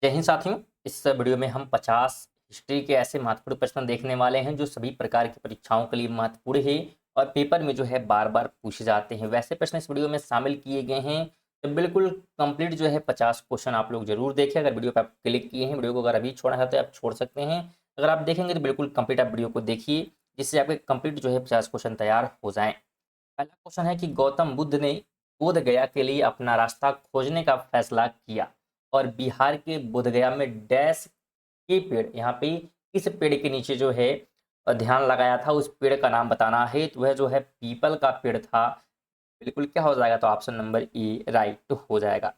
जय हिंद साथियों। इस वीडियो में हम 50 हिस्ट्री के ऐसे महत्वपूर्ण प्रश्न देखने वाले हैं जो सभी प्रकार की परीक्षाओं के लिए महत्वपूर्ण है और पेपर में जो है बार बार पूछे जाते हैं। वैसे प्रश्न इस वीडियो में शामिल किए गए हैं, तो बिल्कुल कंप्लीट जो है 50 क्वेश्चन आप लोग जरूर देखें। अगर वीडियो पर आप क्लिक किए हैं, वीडियो को अगर अभी छोड़ना है तो आप छोड़ सकते हैं। अगर आप देखेंगे तो बिल्कुल कंप्लीट आप वीडियो को देखिए, जिससे आपके कंप्लीट जो है 50 क्वेश्चन तैयार हो जाएं। पहला क्वेश्चन है कि गौतम बुद्ध ने बोध गया के लिए अपना रास्ता खोजने का फैसला किया और बिहार के बोधगया में डैश के पेड़, यहाँ पे किस पेड़ के नीचे जो है ध्यान लगाया था, उस पेड़ का नाम बताना है। तो वह जो है पीपल का पेड़ था। बिल्कुल क्या हो जाएगा, तो ऑप्शन नंबर ए राइट हो जाएगा।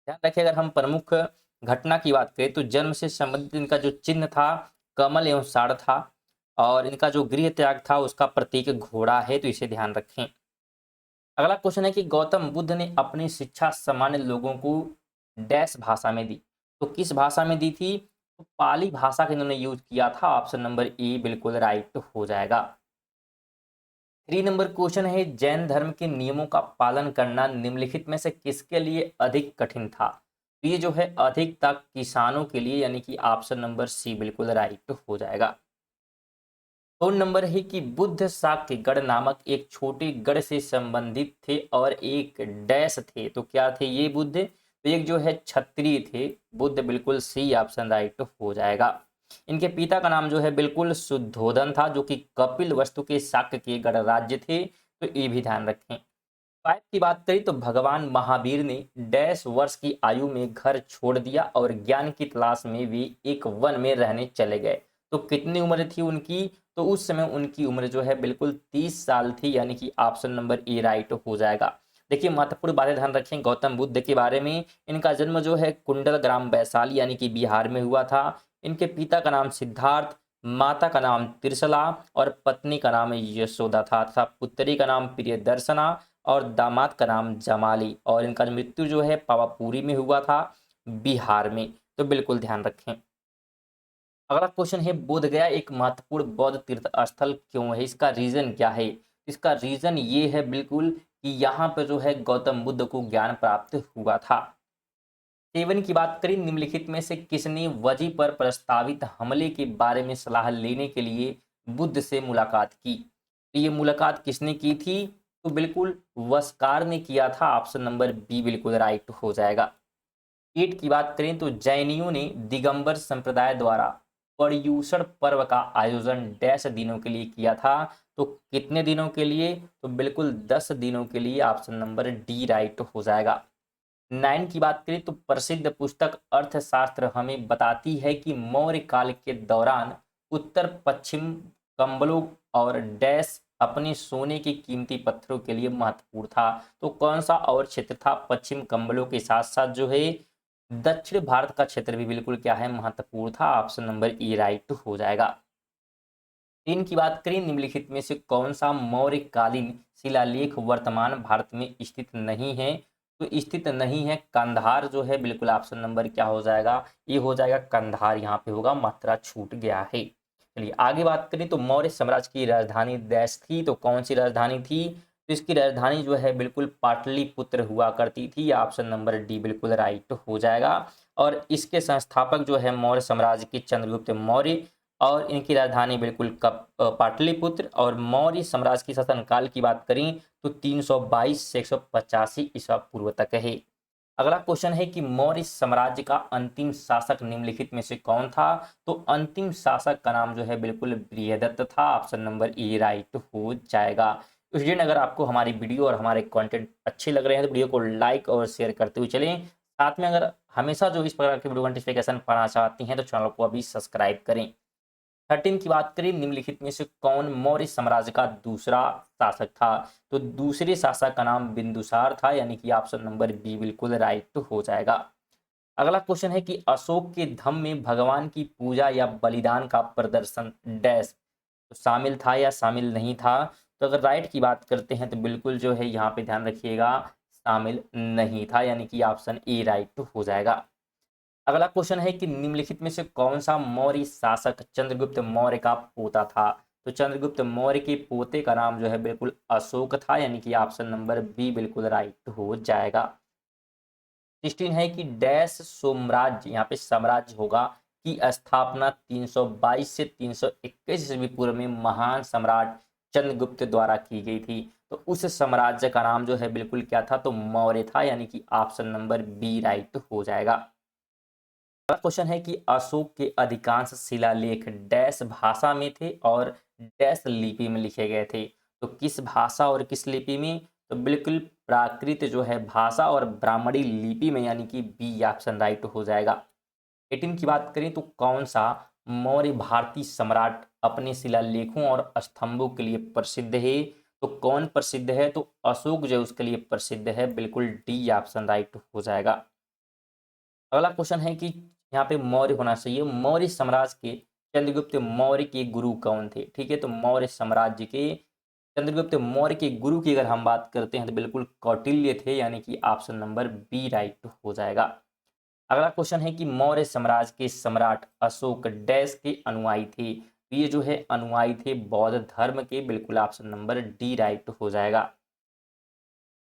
ध्यान रखिए, अगर हम प्रमुख घटना की बात करें तो जन्म से संबंधित इनका जो चिन्ह था कमल एवं साड़ था, और इनका जो गृह त्याग था उसका प्रतीक घोड़ा है, तो इसे ध्यान रखें। अगला क्वेश्चन है कि गौतम बुद्ध ने अपनी शिक्षा सामान्य लोगों को डैश भाषा में दी, तो किस भाषा में दी थी, तो पाली भाषा का इन्होंने यूज किया था। ऑप्शन नंबर ए बिल्कुल राइट हो जाएगा। 3 नंबर क्वेश्चन है, जैन धर्म के नियमों का पालन करना निम्नलिखित में से किसके लिए अधिक कठिन था। तो ये जो है अधिकता किसानों के लिए, यानी कि ऑप्शन नंबर सी बिल्कुल राइट हो जाएगा। 2 नंबर है कि बुद्ध शाक्य गढ़ नामक एक छोटे गढ़ से संबंधित थे और एक डैश थे, तो क्या थे ये बुद्ध, तो एक जो है क्षत्रिय थे बुद्ध, बिल्कुल सी ऑप्शन राइट हो जाएगा। इनके पिता का नाम जो है बिल्कुल शुद्धोधन था, जो कि कपिल वस्तु के शाक्य के गणराज्य थे, तो ये भी ध्यान रखें। 5 की बात करें तो भगवान महावीर ने डैश वर्ष की आयु में घर छोड़ दिया और ज्ञान की तलाश में वे एक वन में रहने चले गए, तो कितनी उम्र थी उनकी, तो उस समय उनकी उम्र जो है बिल्कुल 30 साल थी, यानी कि ऑप्शन नंबर ए राइट हो जाएगा। देखिए, महत्वपूर्ण बातें ध्यान रखें गौतम बुद्ध के बारे में। इनका जन्म जो है कुंडल ग्राम वैशाली यानी कि बिहार में हुआ था। इनके पिता का नाम सिद्धार्थ, माता का नाम त्रिशला और पत्नी का नाम यशोदा था तथा पुत्री का नाम प्रियदर्शना और दामाद का नाम जमाली, और इनका मृत्यु जो है पावापुरी में हुआ था, बिहार में, तो बिल्कुल ध्यान रखें। अगला क्वेश्चन है, बोधगया एक महत्वपूर्ण बौद्ध तीर्थ स्थल क्यों है, इसका रीजन क्या है। इसका रीजन ये है बिल्कुल कि यहाँ पर जो है गौतम बुद्ध को ज्ञान प्राप्त हुआ था। 7 की बात करें, निम्नलिखित में से किसने वजी पर प्रस्तावित हमले के बारे में सलाह लेने के लिए बुद्ध से मुलाकात की। तो ये मुलाकात किसने की थी, तो बिल्कुल वस्कार ने किया था। ऑप्शन नंबर बी बिल्कुल राइट हो जाएगा। 8 की बात करें तो जैनियों ने दिगंबर संप्रदाय द्वारा पर्युषण पर्व का आयोजन डैश दिनों के लिए किया था, तो कितने दिनों के लिए, तो बिल्कुल 10 दिनों के लिए। ऑप्शन नंबर डी राइट हो जाएगा। 9 की बात करें तो प्रसिद्ध पुस्तक अर्थशास्त्र हमें बताती है कि मौर्य काल के दौरान उत्तर पश्चिम कंबलों और डैश अपने सोने के कीमती पत्थरों के लिए महत्वपूर्ण था, तो कौन सा और क्षेत्र था, पश्चिम कंबलों के साथ साथ जो है दक्षिण भारत का क्षेत्र भी बिल्कुल क्या है, महत्वपूर्ण था। ऑप्शन नंबर ई राइट हो जाएगा। 3 की बात करें, निम्नलिखित में से कौन सा मौर्यकालीन शिलालेख वर्तमान भारत में स्थित नहीं है, तो स्थित नहीं है कंधार जो है, बिल्कुल ऑप्शन नंबर क्या हो जाएगा, ये हो जाएगा कंधार, यहाँ पे होगा, मात्रा छूट गया है। चलिए आगे बात करें तो मौर्य साम्राज्य की राजधानी देश थी, तो कौन सी राजधानी थी, तो इसकी राजधानी जो है बिल्कुल पाटलिपुत्र हुआ करती थी। ऑप्शन नंबर डी बिल्कुल राइट हो जाएगा। और इसके संस्थापक जो है मौर्य साम्राज्य के चंद्रगुप्त मौर्य, और इनकी राजधानी बिल्कुल पाटलिपुत्र। और मौर्य साम्राज्य की शासनकाल की बात करें तो 322 से 185 ईसा पूर्व तक है। अगला क्वेश्चन है कि मौर्य साम्राज्य का अंतिम शासक निम्नलिखित में से कौन था, तो अंतिम शासक का नाम जो है बिल्कुल बृहदत्त था। ऑप्शन नंबर ए राइट हो जाएगा। स्टूडेंट, अगर आपको हमारी वीडियो और हमारे कंटेंट अच्छे लग रहे हैं तो वीडियो को लाइक और शेयर करते हुए चलें। साथ में अगर हमेशा जो इस प्रकार के वीडियो नोटिफिकेशन पाना चाहती हैं तो चैनल को अभी सब्सक्राइब करें। 13 की बात करें, निम्नलिखित में से कौन मौर्य साम्राज्य का दूसरा शासक था, तो दूसरे शासक का नाम बिंदुसार था, यानी कि ऑप्शन नंबर बी बिल्कुल राइट हो जाएगा। अगला क्वेश्चन है कि अशोक के धम्म में भगवान की पूजा या बलिदान का प्रदर्शन डैश तो शामिल था या शामिल नहीं था, तो अगर राइट की बात करते हैं तो बिल्कुल जो है यहाँ पे ध्यान रखिएगा, शामिल नहीं था, यानी कि ऑप्शन ए राइट हो जाएगा। अगला क्वेश्चन है कि निम्नलिखित में से कौन सा मौर्य शासक चंद्रगुप्त मौर्य का पोता था, तो चंद्रगुप्त मौर्य के पोते का नाम जो है बिल्कुल अशोक था, यानी कि ऑप्शन नंबर बी बिल्कुल राइट हो जाएगा। 16 है कि डैश साम्राज्य, यहाँ पे साम्राज्य होगा, की स्थापना 322 से 321 ईस्वी पूर्व में महान सम्राट चंद्रगुप्त द्वारा की गई थी। तो उस साम्राज्य का नाम जो है बिल्कुल क्या था, तो मौर्य था, यानी कि ऑप्शन नंबर बी राइट हो जाएगा। अगला क्वेश्चन है कि अशोक के अधिकांश शिलालेख डैश भाषा में थे और डैश लिपि में लिखे गए थे। तो किस भाषा और किस लिपि में, तो बिल्कुल प्राकृत जो है भाषा और ब्राह्मणी लिपि में, यानी कि बी ऑप्शन राइट हो जाएगा। 18 की बात करें तो कौन सा मौर्य भारतीय सम्राट अपने शिलालेखों और स्तंभों के लिए प्रसिद्ध है, तो कौन प्रसिद्ध है, तो अशोक जो उसके लिए प्रसिद्ध है, बिल्कुल डी ऑप्शन राइट हो जाएगा। अगला क्वेश्चन है कि यहाँ पे मौर्य होना चाहिए, मौर्य साम्राज्य के चंद्रगुप्त मौर्य के गुरु कौन थे। ठीक है, तो मौर्य साम्राज्य के चंद्रगुप्त मौर्य के गुरु की अगर हम बात करते हैं तो बिल्कुल कौटिल्य थे, यानी कि ऑप्शन नंबर बी राइट हो जाएगा। अगला क्वेश्चन है कि मौर्य साम्राज्य के सम्राट अशोक डैश के अनुयायी थे। तो ये जो है अनुयायी थे बौद्ध धर्म के, बिल्कुल ऑप्शन नंबर डी राइट हो जाएगा।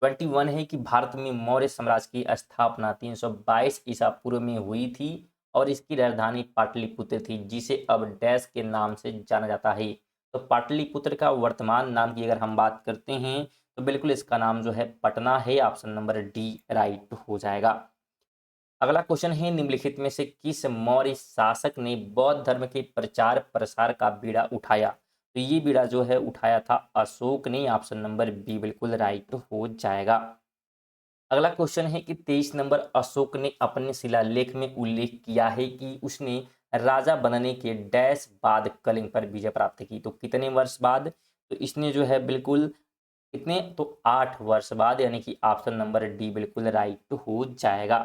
21 है कि भारत में मौर्य साम्राज्य की स्थापना 322 ईसा पूर्व में हुई थी और इसकी राजधानी पाटलिपुत्र थी, जिसे अब डैश के नाम से जाना जाता है। तो पाटलिपुत्र का वर्तमान नाम की अगर हम बात करते हैं तो बिल्कुल इसका नाम जो है पटना है, ऑप्शन नंबर डी राइट हो जाएगा। अगला क्वेश्चन है निम्नलिखित में से किस मौर्य शासक ने बौद्ध धर्म के प्रचार प्रसार का बीड़ा उठाया। तो ये बीड़ा जो है उठाया था अशोक ने, ऑप्शन नंबर बी बिल्कुल राइट हो जाएगा। अगला क्वेश्चन है कि 23 नंबर अशोक ने अपने शिलालेख में उल्लेख किया है कि उसने राजा बनने के डैश बाद कलिंग पर विजय प्राप्त की। तो कितने वर्ष बाद, तो इसने जो है बिल्कुल कितने, तो 8 वर्ष बाद, यानी कि ऑप्शन नंबर डी बिल्कुल राइट हो जाएगा।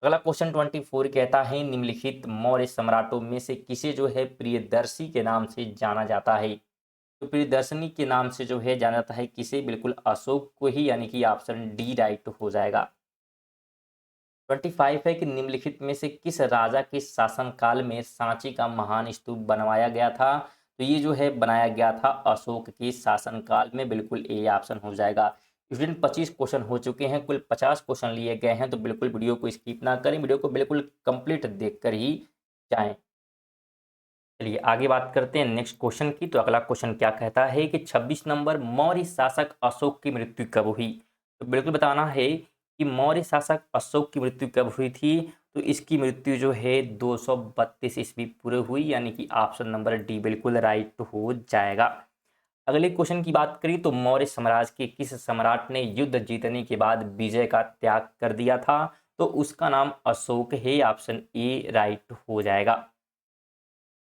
अगला क्वेश्चन 24 कहता है निम्नलिखित मौर्य सम्राटों में से किसे जो है प्रियदर्शी के नाम से जाना जाता है। तो प्रियदर्शनी के नाम से जो है जाना जाता है किसे, बिल्कुल अशोक को ही, यानी कि ऑप्शन डी राइट हो जाएगा। 25 है कि निम्नलिखित में से किस राजा के शासनकाल में सांची का महान स्तूप बनवाया गया था। तो ये जो है बनाया गया था अशोक के शासनकाल में, बिल्कुल ए ऑप्शन हो जाएगा। स्टूडेंट 25 क्वेश्चन हो चुके हैं, कुल 50 क्वेश्चन लिए गए हैं, तो बिल्कुल वीडियो को स्किप ना करें, वीडियो को बिल्कुल कंप्लीट देखकर ही जाएं। चलिए आगे बात करते हैं नेक्स्ट क्वेश्चन की। तो अगला क्वेश्चन क्या कहता है कि 26 नंबर मौर्य शासक अशोक की मृत्यु कब हुई। तो बिल्कुल बताना है कि मौर्य शासक अशोक की मृत्यु कब हुई थी। तो इसकी मृत्यु जो है 232 ईस्वी पूर्व हुई, यानी कि ऑप्शन नंबर डी बिल्कुल राइट हो जाएगा। अगले क्वेश्चन की बात करें तो मौर्य साम्राज्य के किस सम्राट ने युद्ध जीतने के बाद विजय का त्याग कर दिया था। तो उसका नाम अशोक है, ऑप्शन ए राइट हो जाएगा।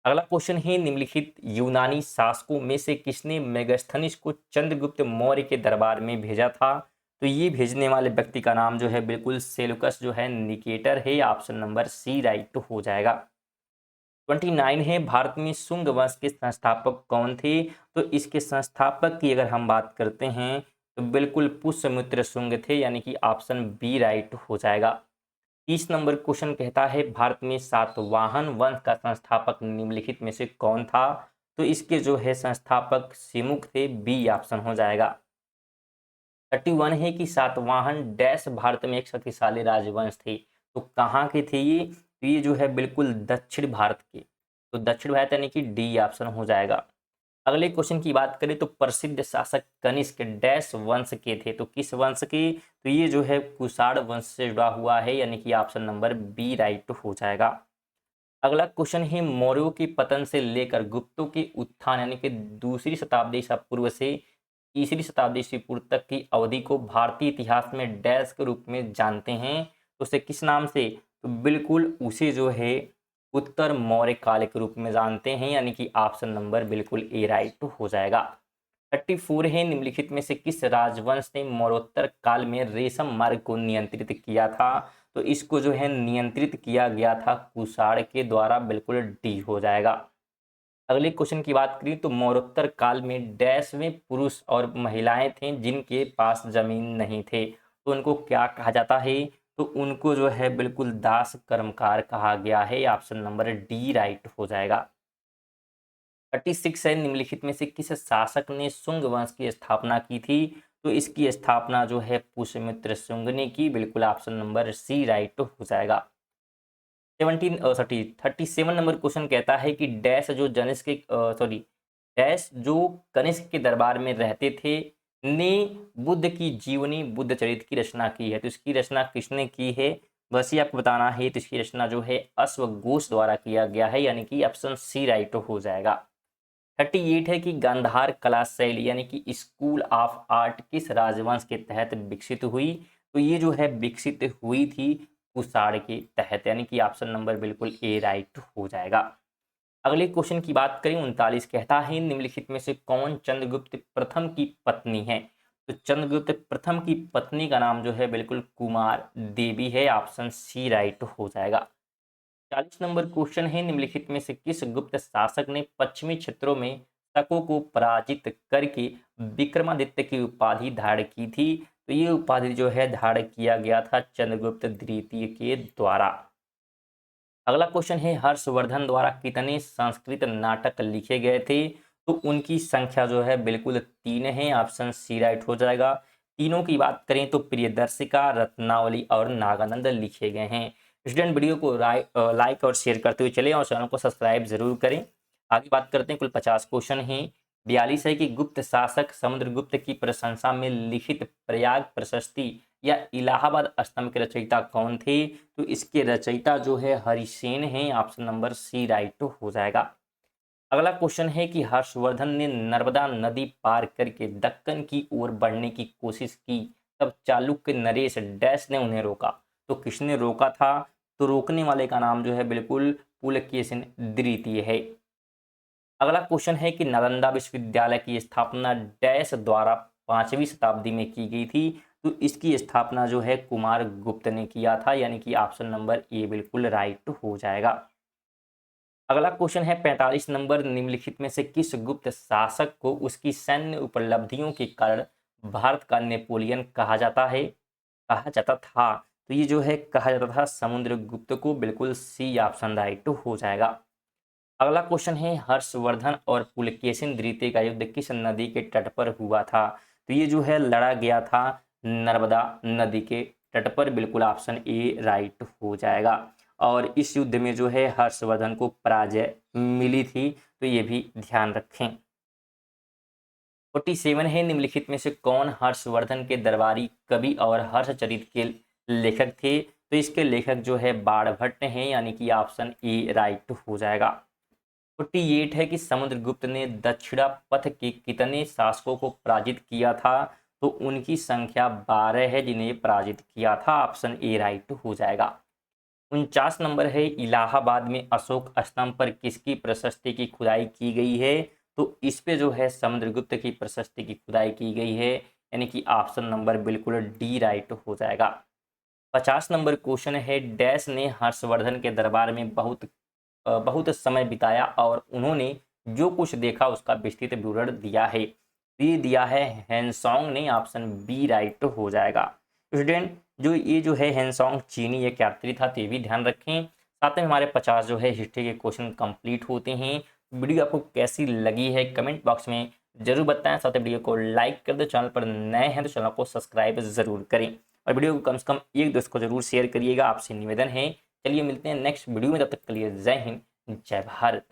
अगला क्वेश्चन है निम्नलिखित यूनानी शासकों में से किसने मेगास्थनीज को चंद्रगुप्त मौर्य के दरबार में भेजा था। तो ये भेजने वाले व्यक्ति का नाम जो है बिल्कुल सेलुकस जो है निकेटर है, ऑप्शन नंबर सी राइट हो जाएगा। 29 है भारत में शुंग वंश के संस्थापक कौन थे। तो इसके संस्थापक की अगर हम बात करते हैं तो बिल्कुल पुष्यमित्र शुंग थे, यानी कि ऑप्शन बी राइट हो जाएगा। 30 नंबर क्वेश्चन कहता है भारत में सातवाहन वंश का संस्थापक निम्नलिखित में से कौन था। तो इसके जो है संस्थापक सिमुक थे, बी ऑप्शन हो जाएगा। 31 है कि सातवाहन डैश भारत में एक शक्तिशाली राजवंश थे। तो कहाँ के थे ये, तो ये जो है बिल्कुल दक्षिण भारत के, तो दक्षिण भारत यानी कि डी ऑप्शन हो जाएगा। अगले क्वेश्चन की बात करें तो प्रसिद्ध शासक कनिष्क डैश वंश के थे। तो किस वंश के, तो ये जो है कुषाण वंश से जुड़ा हुआ है, यानी कि ऑप्शन नंबर बी राइट हो जाएगा। अगला क्वेश्चन है मौर्यों के पतन से लेकर गुप्तों के उत्थान, यानी कि दूसरी शताब्दी ईसा पूर्व से तीसरी शताब्दी ईसा पूर्व तक की अवधि को भारतीय इतिहास में डैश के रूप में जानते हैं। तो उसे किस नाम से, तो बिल्कुल उसे जो है उत्तर मौर्य काल के रूप में जानते हैं, यानी कि ऑप्शन नंबर बिल्कुल ए राइट हो जाएगा। 34 है निम्नलिखित में से किस राजवंश ने मौर्योत्तर काल में रेशम मार्ग को नियंत्रित किया था। तो इसको जो है नियंत्रित किया गया था कुषाण के द्वारा, बिल्कुल डी हो जाएगा। अगले क्वेश्चन की बात करें तो मौर्योत्तर काल में डैश में पुरुष और महिलाएं थे जिनके पास जमीन नहीं थे। तो उनको क्या कहा जाता है, तो उनको जो है बिल्कुल दास कर्मकार कहा गया है, ऑप्शन नंबर डी राइट हो जाएगा। 36 है निम्नलिखित में से किस शासक ने शुंग वंश की स्थापना की थी। तो इसकी स्थापना जो है पुष्यमित्र शुंग ने की। बिल्कुल ऑप्शन नंबर सी राइट हो जाएगा। 37 नंबर क्वेश्चन कहता है कि डैश जो डैश जो कनिष्क के दरबार में रहते थे ने बुद्ध की जीवनी बुद्ध चरित्र की रचना की है। तो इसकी रचना किसने की है, बस ये आपको बताना है। तो इसकी रचना जो है अश्वघोष द्वारा किया गया है, यानी कि ऑप्शन सी राइट हो जाएगा। 38 है कि गांधार कला शैली यानी कि स्कूल ऑफ आर्ट किस राजवंश के तहत विकसित हुई। तो ये जो है विकसित हुई थी कुषाण के तहत, यानी कि ऑप्शन नंबर बिल्कुल ए राइट हो जाएगा। अगले क्वेश्चन की बात करें 39 कहता है निम्नलिखित में से कौन चंद्रगुप्त प्रथम की पत्नी है। तो चंद्रगुप्त प्रथम की पत्नी का नाम जो है बिल्कुल कुमार देवी है। ऑप्शन सी राइट हो जाएगा। 40 नंबर क्वेश्चन है निम्नलिखित में से किस गुप्त शासक ने पश्चिमी क्षेत्रों में शकों को पराजित करके विक्रमादित्य की उपाधि धारण की थी। तो ये उपाधि जो है धारण किया गया था चंद्रगुप्त द्वितीय के द्वारा। अगला क्वेश्चन है हर्षवर्धन द्वारा कितने संस्कृत नाटक लिखे गए थे। तो उनकी संख्या जो है बिल्कुल 3 है। ऑप्शन सी राइट हो जाएगा। तीनों की बात करें तो प्रियदर्शिका, रत्नावली और नागानंद लिखे गए हैं। स्टूडेंट वीडियो को लाइक और शेयर करते हुए चले और चैनल को सब्सक्राइब जरूर करें। आगे बात करते हैं, कुल 50 क्वेश्चन हैं। 42 है कि गुप्त शासक समुद्रगुप्त की प्रशंसा में लिखित प्रयाग प्रशस्ति या इलाहाबाद स्तंभ के रचयिता कौन थे। तो इसके रचयिता जो है हरिसेन हैं। ऑप्शन नंबर सी राइट हो जाएगा। अगला क्वेश्चन है कि हर्षवर्धन ने नर्मदा नदी पार करके दक्कन की ओर बढ़ने की कोशिश की, तब चालुक्य नरेश डैश ने उन्हें रोका। तो किसने रोका था, तो रोकने वाले का नाम जो है बिल्कुल पुलकेशिन द्वितीय है। अगला क्वेश्चन है कि नालंदा विश्वविद्यालय की स्थापना डैश द्वारा 5वीं शताब्दी में की गई थी। तो इसकी स्थापना जो है कुमार गुप्त ने किया था, यानी कि ऑप्शन नंबर ए बिल्कुल राइट हो जाएगा। अगला क्वेश्चन है 45 नंबर निम्नलिखित में से किस गुप्त शासक को उसकी सैन्य उपलब्धियों के कारण भारत का नेपोलियन कहा जाता था। तो ये जो है कहा जाता था समुद्रगुप्त को। बिल्कुल सी ऑप्शन राइट हो जाएगा। अगला क्वेश्चन है हर्षवर्धन और पुलकेशिन द्वितीय का युद्ध किस नदी के तट पर हुआ था। तो ये जो है लड़ा गया था नर्मदा नदी के तट पर। बिल्कुल ऑप्शन ए राइट हो जाएगा। और इस युद्ध में जो है हर्षवर्धन को पराजय मिली थी, तो ये भी ध्यान रखें। 47 है निम्नलिखित में से कौन हर्षवर्धन के दरबारी कवि और हर्षचरित के लेखक थे। तो इसके लेखक जो है बाणभट्ट हैं, यानी कि ऑप्शन ए राइट हो जाएगा। 48 है कि समुद्रगुप्त ने दक्षिणा पथ के कितने शासकों को पराजित किया था। तो उनकी संख्या 12 है जिन्हें पराजित किया था। ऑप्शन ए राइट हो जाएगा। 49 नंबर है इलाहाबाद में अशोक स्तंभ पर किसकी प्रशस्ति की खुदाई की गई है। तो इस पे जो है समुद्रगुप्त की प्रशस्ति की खुदाई की गई है, यानी कि ऑप्शन नंबर बिल्कुल डी राइट हो जाएगा। 50 नंबर क्वेश्चन है डैश ने हर्षवर्धन के दरबार में बहुत समय बिताया और उन्होंने जो कुछ देखा उसका विस्तृत विवरण दिया है। ये दिया है हैंसोंग ने। ऑप्शन बी राइट हो जाएगा। स्टूडेंट जो है हैंसोंग चीनी एक यात्री था, तो ये भी ध्यान रखें। साथ में हमारे 50 जो है हिस्ट्री के क्वेश्चन कंप्लीट होते हैं। वीडियो आपको कैसी लगी है कमेंट बॉक्स में जरूर बताएं। साथ ही वीडियो को लाइक कर दो, चैनल पर नए हैं तो चैनल को सब्सक्राइब जरूर करें और वीडियो को कम से कम एक दोस्त को जरूर शेयर करिएगा, आपसे निवेदन है। चलिए मिलते हैं नेक्स्ट वीडियो में, तब तक के लिए जय हिंद जय भारत।